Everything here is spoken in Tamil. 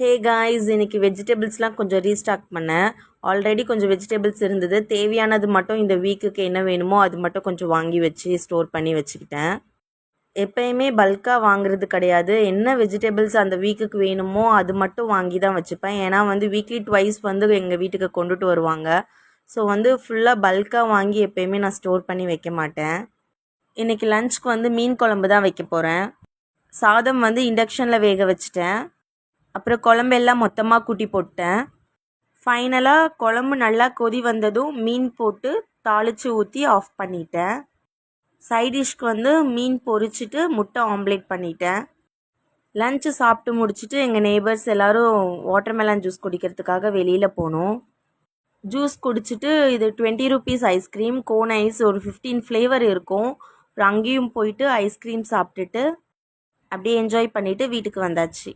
ஹே காய்ஸ், இன்னைக்கு வெஜிடபிள்ஸ்லாம் கொஞ்சம் ரீஸ்டாக் பண்ணேன். ஆல்ரெடி கொஞ்சம் வெஜிடபிள்ஸ் இருந்தது. தேவையானது மட்டும் இந்த வீக்குக்கு என்ன வேணுமோ அது மட்டும் கொஞ்சம் வாங்கி வச்சு ஸ்டோர் பண்ணி வச்சுக்கிட்டேன். எப்பயுமே பல்காக வாங்குறது கிடையாது. என்ன வெஜிடபிள்ஸ் அந்த வீக்குக்கு வேணுமோ அது மட்டும் வாங்கி தான் வச்சுப்பேன். ஏன்னா வீக்லி ட்வைஸ் எங்கள் வீட்டுக்கு கொண்டுட்டு வருவாங்க. ஸோ ஃபுல்லாக பல்காக வாங்கி எப்பயுமே நான் ஸ்டோர் பண்ணி வைக்க மாட்டேன். இன்றைக்கி லஞ்சுக்கு மீன் குழம்பு தான் வைக்க போகிறேன். சாதம் இண்டக்ஷனில் வேக வச்சுட்டேன். அப்புறம் குழம்பெல்லாம் மொத்தமாக கூட்டி போட்டேன். ஃபைனலாக குழம்பு நல்லா கொதி வந்ததும் மீன் போட்டு தாளித்து ஊற்றி ஆஃப் பண்ணிட்டேன். சைடிஷ்க்கு மீன் பொரிச்சிட்டு முட்டை ஆம்லேட் பண்ணிட்டேன். லஞ்சு சாப்பிட்டு முடிச்சுட்டு எங்கள் நெய்பர்ஸ் எல்லோரும் வாட்டர்மெலன் ஜூஸ் குடிக்கிறதுக்காக வெளியில் போனோம். ஜூஸ் குடிச்சிட்டு இது 20 rupees ஐஸ்கிரீம், கோன் ஐஸ் ஒரு 15 ஃப்ளேவர் இருக்கும். அங்கேயும் போயிட்டு ஐஸ்கிரீம் சாப்பிட்டுட்டு அப்படியே என்ஜாய் பண்ணிவிட்டு வீட்டுக்கு வந்தாச்சு.